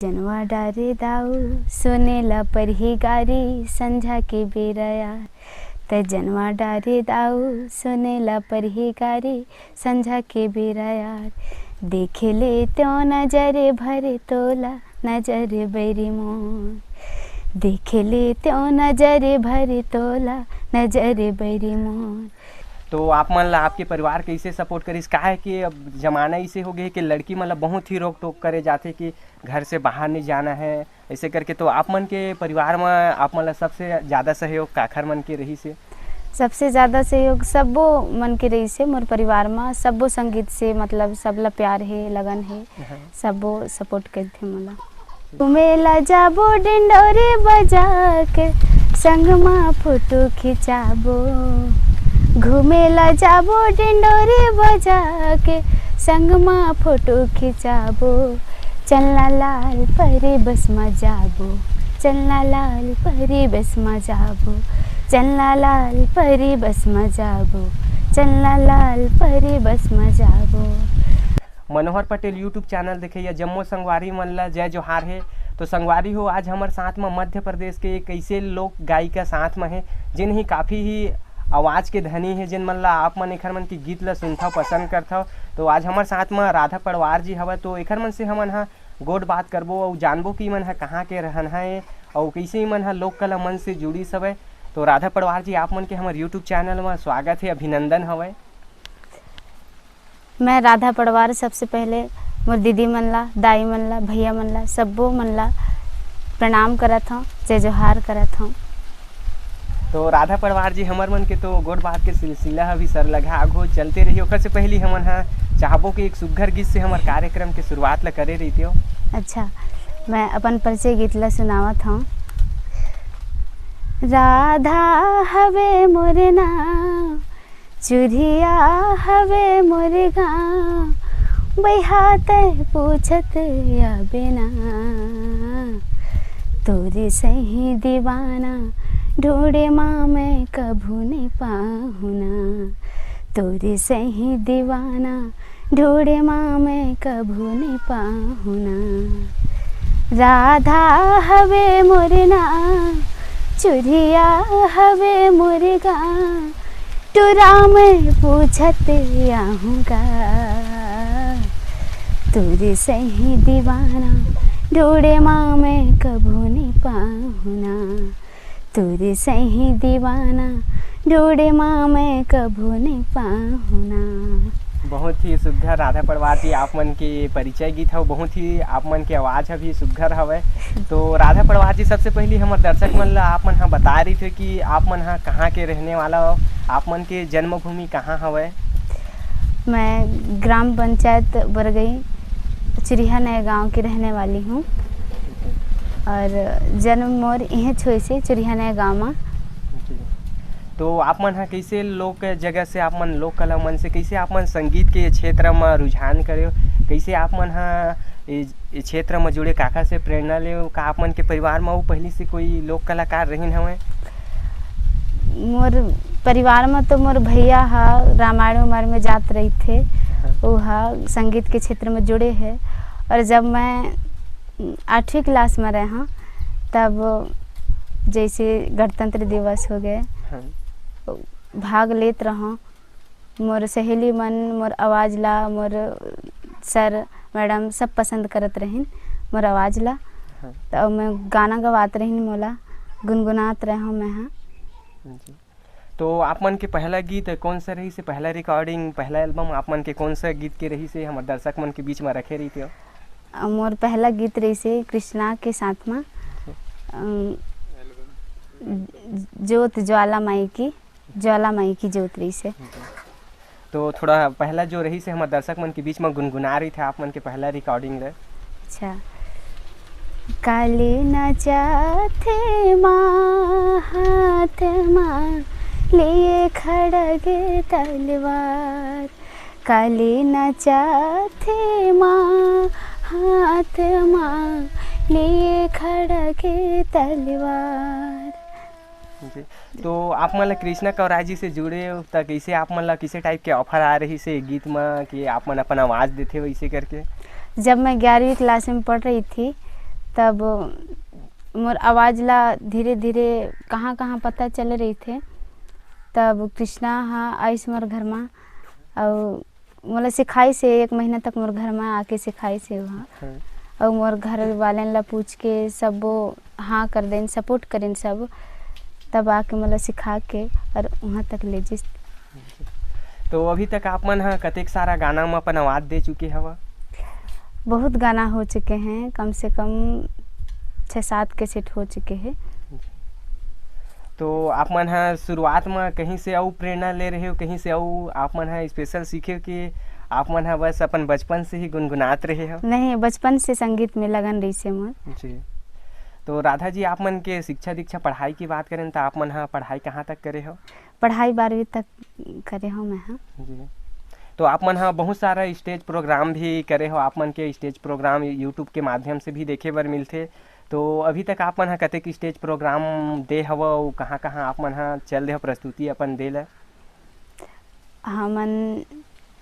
जनवा डारे दाऊ सोनेला परही गारी संझा के बेरा यार त जनवा डारे दाऊ सोनेला परही गारी संझा के बेरा यार देखे ले त्यों नजरे भरे तोला नजर बैरी मोर देखे ले त्यों नजरे भरे तोला नजर बैरी मोर। तो आप मन ला आपके परिवार कैसे सपोर्ट करिस? का है कि अब जमाना ऐसे हो गया कि लड़की मतलब बहुत ही रोक टोक करे जाते कि घर से बाहर नहीं जाना है ऐसे करके। तो आप मन के परिवार में आप मन ला सबसे ज़्यादा सहयोग काखर मन के रही से? सबसे ज़्यादा सहयोग सबो मन के रही से मोर परिवार में सबो संगीत से मतलब सबला प्यार है लगन है सबो सपोर्ट करते मोला। घूमेला जाबो डिंडोरी बजा के संग में फोटो खिंचाबो घूमेला जाबो डिंडोरी बजा के संग में फोटो खिंचाबो चलना लाल परे बस में जाबो चलना लाल परे बस में जाबो चलना लाल परे बस में जाबो चलना लाल परे बस में जाबो। मनोहर पटेल यूट्यूब चैनल देखिए जम्मो संगवारी मन ला जय जोहार है। तो संगवारी हो आज हमारे साथ में मध्य प्रदेश के एक ऐसे लोक गायिका साथ में है जिन ही काफ़ी ही आवाज़ के धनी है जिन मन ला आप मन एखर मन के गीत ला सुनता पसंद करता। तो आज हमारे साथ में राधा पड़वार जी हवा तो एखर मन से हमन हा गोड बात करबो और जानबो कि मन हा कहाँ के रहन है और कैसे मन हा लोक कला मन से जुड़ी सब। तो राधा पड़वार जी आप मन के हमारे यूट्यूब चैनल में स्वागत है, अभिनंदन हवे। मैं राधा पड़वार सबसे पहले मोर दीदी मन ला दाई मन ला भैया मन ला सबो मन ला प्रणाम करत हूँ जय जोहार करत हूँ। तो राधा पड़वार जी हमार मन के तो गोड बात के सिलसिला अभी सर लगा आगो चलते रही ओकर से पहले हमन हा चाहबो कि एक सुघर गीत से हमार कार्यक्रम के शुरुआत ला करे रही हो। अच्छा मैं अपन परिचय गीत ला सुनावत हूँ। राधा हवे मोर नाम चुरिया हवे मोर गाँव बैहात पूछत या बिना तोरे सही दीवाना ढूंढे माँ मैं कभू नहीं पाहुना तोरे सही दीवाना ढूंढे माँ मैं कभू नहीं पाहुना। राधा हवे मोर नाम चुरिया हवे मोर गाँव टुरा में पूछत आऊँगा तोरे सही दीवाना ढूंढे माँ मैं कभू नहीं पाहुना तोरे सही दीवाना ढूंढे माँ मैं कभू नहीं पाहुना। बहुत ही सुघर राधा पड़वार जी आप मन के परिचय गीत हो बहुत ही आप मन के आवाज़ भी सुघर हवे। तो राधा पड़वार जी सबसे पहले हमारे दर्शक मन ला आप मन हाँ बता रही थे कि आप मन हाँ कहाँ के रहने वाला हो, आप मन के जन्मभूमि कहाँ हवे? मैं ग्राम पंचायत बरगई चिरिया नए गाँव की रहने वाली हूँ और जन्म मोर यहीं छोई से चिरिया नए गाँव में। तो आप मन हाँ कैसे लोक जगह से आप मन लोक कला मन से कैसे आप मन संगीत के क्षेत्र में रुझान करे कैसे आप मन हाँ क्षेत्र में जुड़े काका से प्रेरणा ले का आप मन के परिवार में वो पहले से कोई लोक कलाकार रहीन हवे? मोर परिवार में तो मोर भैया हा रामायण उमायण में जात रही थे वो हा संगीत के क्षेत्र में जुड़े है और जब मैं 8वीं क्लास में रहे हाँ तब जैसे गणतंत्र दिवस हो गए भाग लेत रहा मोर सहेली मन मोर आवाज़ ला मोर सर मैडम सब पसंद करत रहीन मोर आवाज़ ला तो मैं गाना गवात रहीन मोला गुनगुनात रहा मैं हाँ। तो आप मन के पहला गीत कौन सा रही से? पहला रिकॉर्डिंग पहला एल्बम आप मन के कौन सा गीत के रही से हमारे दर्शक मन के बीच में रखे रही थे? मोर पहला गीत रही से कृष्णा के साथ में ज्योत ज्वाला माई की ज्योत रही से। तो थोड़ा पहला जो रही से हमारे दर्शक मन के बीच में गुनगुना रही थे आप मन के पहला रिकॉर्डिंग रहे। अच्छा काले नचाथे माँ हाथ माँ लिए खड़ग तलवार काले नचाथे माँ हाथ माँ लिए खड़ग तलवार। तो आप मन ला कृष्णा कवराज जी से जुड़े तो कैसे आप मन ला किसी टाइप के ऑफर आ रही से गीत में कि आप मन अपन आवाज़ देते वैसे करके? जब मैं 11वीं क्लास में पढ़ रही थी तब मोर आवाज़ ला धीरे धीरे कहाँ कहाँ पता चल रही थे। तब कृष्णा हाँ आइस मोर घर में और मोला सिखाई से 1 महीना तक मोर घर में आके सिखाई से वहाँ और मोर घर वाले ला पूछ के सब वो हाँ कर दें, सपोर्ट करें सब। तब आके मोला सिखा के और वहाँ तक ले जिस। तो अभी तक आप मन हा कतेक सारा गाना में अपन आवाज़ दे चुके हवा? बहुत गाना हो चुके हैं, कम से कम 6-7 कैसेट हो चुके हैं। तो आप मन हा शुरुआत में कहीं से और प्रेरणा ले रहे हो, कहीं से और आप मन हा स्पेशल सीखे कि आप मन हा बस अपन बचपन से ही गुनगुनात रहे हो? नहीं, बचपन से संगीत में लगन रही से मोर। जी। तो राधा जी आप मन के शिक्षा दीक्षा पढ़ाई की बात करें तो आप मन हा पढ़ाई कहाँ तक करे हो? पढ़ाई 12वीं तक करे हो मैं। हाँ जी। तो आप मन हा बहुत सारा स्टेज प्रोग्राम भी करे हो, आप मन के स्टेज प्रोग्राम यूट्यूब के माध्यम से भी देखे बर मिलते। तो अभी तक आप मन हा कतेक स्टेज प्रोग्राम दे हवा और कहाँ कहाँ आप मन हा चल रहे हो प्रस्तुति अपन दे ला? हमन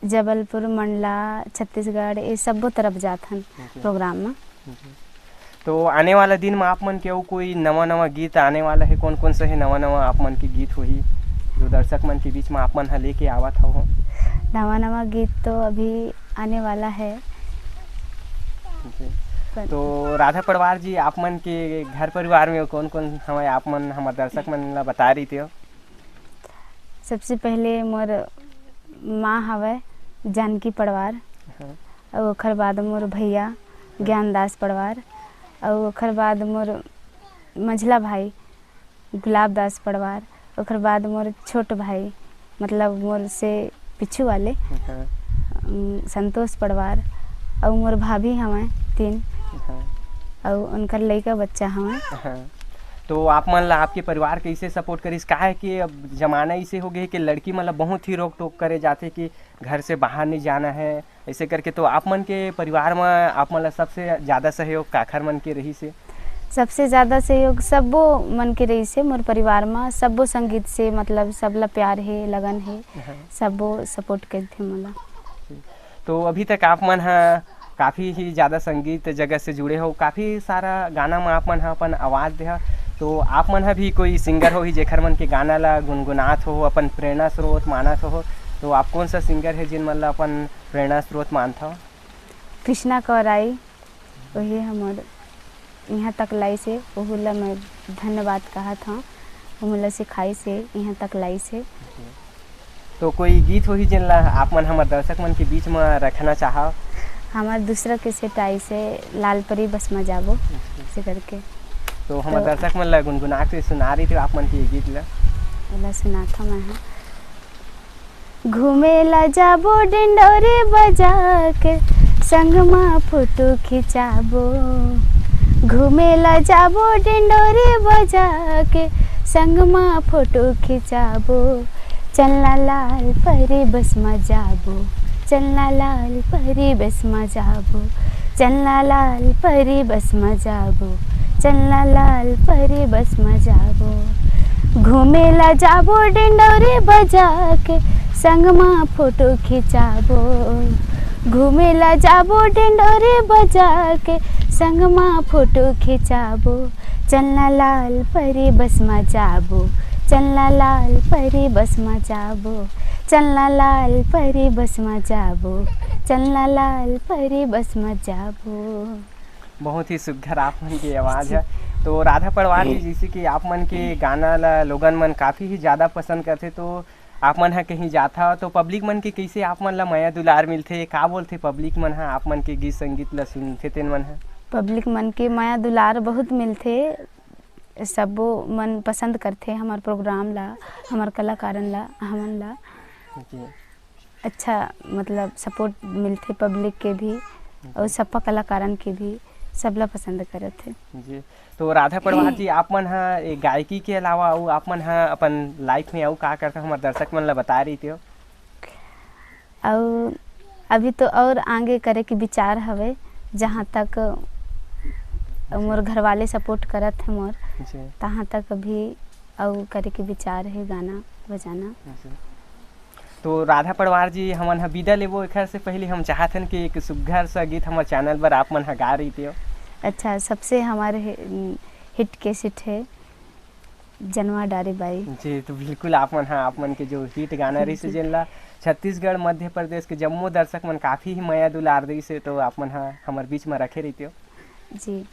जबलपुर, मंडला, छत्तीसगढ़ ये सब तरफ जाथन प्रोग्राम में। तो आने वाला दिन में आप मन के और कोई नवा गीत आने वाला है? कौन कौन सा है नवा आप मन के गीत होही जो दर्शक मन के बीच में आप मन हा लेके आवत हो? नवा गीत तो अभी आने वाला है। तो राधा परिवार जी आप मन के घर परिवार में कौन कौन हमारे आप मन हमारे दर्शक मन ला बता रही थे? सबसे पहले मोर माँ हवे जानकी पड़वार और ओखर बाद मोर भैया ज्ञानदास पड़वार और ओखर बाद मोर मझला भाई गुलाब दास पड़वार, ओखर बाद मोर छोट भाई मतलब मोर से पिछू वाले संतोष पड़वार और मोर भाभी हमें 3 और उनका लड़का बच्चा हमें। तो आप मन ला आपके परिवार कैसे सपोर्ट करिस? का है कि अब जमाना ऐसे हो गया कि लड़की मतलब बहुत ही रोक टोक करे जाते कि घर से बाहर नहीं जाना है ऐसे करके। तो आप मन के परिवार में आप मन ला सबसे ज़्यादा सहयोग काखर मन के रही से? सबसे ज़्यादा सहयोग सबो मन के रही से मोर परिवार में। सबो संगीत से मतलब सबला प्यार है, लगन है, सबो सपोर्ट करते मोला। तो अभी तक आप मन हा काफ़ी ही ज़्यादा संगीत जगत से जुड़े हो, काफ़ी सारा गाना में आप मन हा अपन आवाज़ दे। तो आप मन हा भी कोई सिंगर हो ही जेखर मन के गाना ला गुनगुनात हो, अपन प्रेरणा स्रोत मानत हो? तो आप कौन सा सिंगर है जिन मन ला अपन प्रेरणा स्रोत मानता हो? कृष्णा कौराई वही हमारे यहाँ तक लाई से, वही ला मैं धन्यवाद कहा था, वो मोला सिखाई से यहाँ तक लाई से। तो कोई गीत हो ही जिन ला आप मन हमारे दर्शक मन के बीच में रखना चाहो? हमारे दूसरा कैसेट आई से लाल परी बस में जाबो ऐसे करके। तो हमारे दर्शक मन ला गुनगुना के सुना रही थी आप मन के गीत ला सुना था मैं। घूमे ला जाबो डिंडोरे बजा के संग में फोटो खिंचाबो, घूमे ला जाबो डिंडोरे बजा के संग में फोटो खिंचाबो, चलना लाल परी बस में जाबो, चलना लाल परी बस में जाबो, चलना लाल परी बस में जाबो, चलना लाल परी बस में जाबो। घूमे ला जाबो डिंडोरे बजा के संग में फोटो खिंचाबो, घूमे ला जाबो डिंडोरे बजा के संग में फोटो खिंचाबो, चलना लाल परी बस में जाबो, चलना लाल परी बस में जाबो, चलना लाल परी बस में जाबो, चलना लाल परी बस में जाबो। बहुत ही सुघर आप मन की आवाज़ है। तो राधा परिवार जी जैसे कि आप मन के गाना ला लोगन मन काफ़ी ही ज़्यादा पसंद करते, तो आप मन हा कहीं जाता तो पब्लिक मन के कैसे आप मन ला माया दुलार मिलते? का बोलते पब्लिक मन हा आप मन के गीत संगीत ला सुनते तेन मन हा? पब्लिक मन के माया दुलार बहुत मिलते, सबो मन पसंद करते हमार प्रोग्राम ला, हमार कलाकारन ला, हमन ला अच्छा मतलब सपोर्ट मिलते पब्लिक के भी और सबका कलाकारन के भी सबला पसंद करत है जी। तो राधा परिवार जी आप मन हा गायकी के अलावा आप मन हा अपन लाइफ में का करता हमारे दर्शक मन ला बता रही थी? और अभी तो और आगे करे के विचार हवे, जहाँ तक मोर घर वाले सपोर्ट करत है मोर तहाँ तक अभी और करे के विचार है गाना बजाना। तो राधा परिवार जी हमन हा विदा लेबो एखर से पहले हम चाहत हन कि एक सुघर सा गीत हमारे चैनल पर आप मन हा गा रही थे? अच्छा सबसे हमारे हिट कैसेट है जनवा डारे बाई। जी तो बिल्कुल आप मन के जो हिट गाना रही से जेला छत्तीसगढ़ मध्य प्रदेश के जम्मो दर्शक मन काफ़ी ही माया दुलार दी से, तो आप मन हमारे बीच में रखे रही हो। जी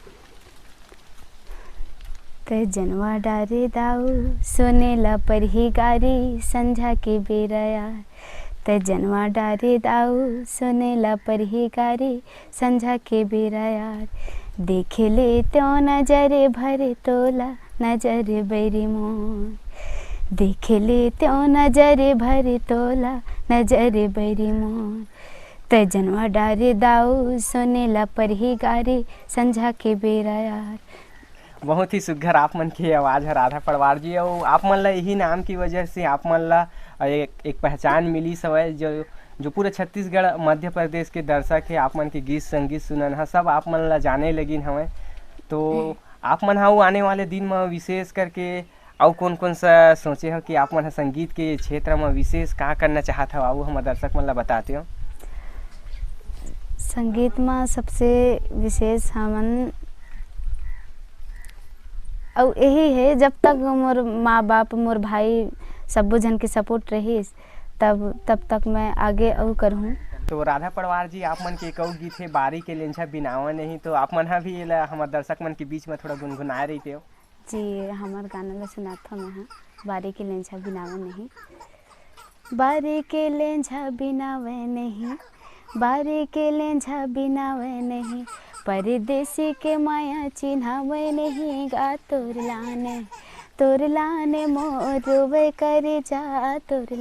ते जनवा डारे दाऊ सोनेला पर ही गारी संझा के बेरा यार, ते जनवा डारे दाऊ सोनेला पर ही गारी संझा के बेरा यार, देखे ले त्यों नजरे भरे तोला नजर बैरी मोर, देखे ले त्यों नजरे भरे तोला नजर बैरी मोर, ते जनवा डारे दाऊ सोनेला पर ही गारी संझा के बेरा यार। बहुत ही सुघर आप मन की आवाज़ है राधा पड़वार जी, और आप मन ला यही नाम की वजह से आप मन ला एक पहचान मिली सवय जो पूरे छत्तीसगढ़ मध्य प्रदेश के दर्शक है आप मन के गीत संगीत सुनन है सब आप मन ला जाने लगिन हमें। तो आप मन हाँ आने वाले दिन में विशेष करके और कौन सा सोचे हो कि आप मन संगीत के क्षेत्र में विशेष का करना चाहते हो, वो हमारे दर्शक मन ला बताते हो। संगीत में सबसे विशेष हमन और यही है जब तक मोर माँ बाप मोर भाई सब जन के सपोर्ट रही तब तक मैं आगे और करूँ। तो राधा पड़वार जी आप मन के एक और गीत है बारी के लेंझा बिनावा नहीं, तो आप मन भी हमारे दर्शक मन के बीच में थोड़ा गुनगुनाए रही थे। जी हमार गाना ला सुनाता मैं हाँ बारी के लेंझा बिनावा नहीं, बारी के लेंझा बिनावे नहीं, बारी के लेंझा बिनावे नहीं, परदेसी के माया चिन्हावे नहीं गा तोर लाने मोर वे करे जा तोर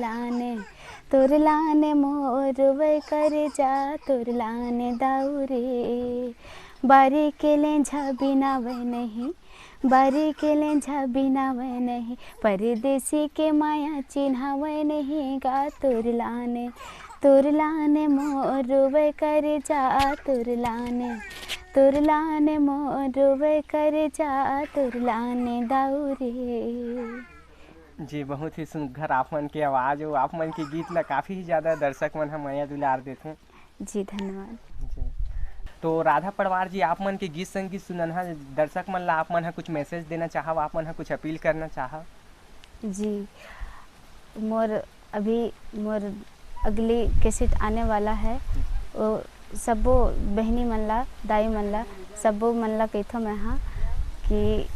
लाने मोर वे करे जा तोर लाने दाऊरे, बारी के लेंझा बिनावे नहीं, बारी के लेंझा बिनावे नहीं, परदेसी के माया चिन्हावे नहीं गा तोर लाने मोर वे करे जा तोर लाने मोर वे करे जा तोर लाने दाऊरे। जी बहुत ही सुघर आप मन की आवाज़ और आप मन के गीत ला काफ़ी ही ज़्यादा दर्शक मन हम माया दुलार देते हैं। जी धन्यवाद। जी तो राधा पड़वार जी आप मन के गीत संगीत सुनन है दर्शक मन ला आप मन कुछ मैसेज देना चाहो, आप मन कुछ अपील करना चाहो। जी मोर अगली कैसेट आने वाला है, वो सबो बहनी मन ला दाई मन ला सबो मन ला कहथो मैं हाँ कि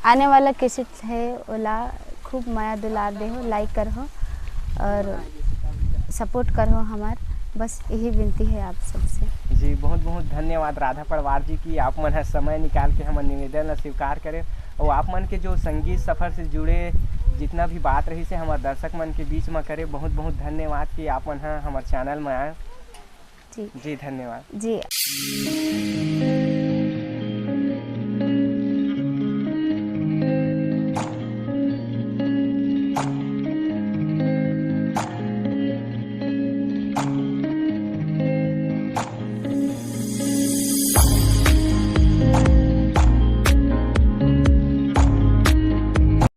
आने वाला कैसेट है ओला खूब माया दुलार दे हो, लाइक कर हो और सपोर्ट कर हो हमार, बस यही विनती है आप सबसे। जी बहुत बहुत धन्यवाद राधा पड़वार जी की आप मन समय निकाल के हमारे निवेदन स्वीकार करें और आप मन के जो संगीत सफ़र से जुड़े जितना भी बात रही से हमारे दर्शक मन के बीच में करे, बहुत बहुत धन्यवाद कि आप मन हमारे चैनल में आए। जी धन्यवाद। जी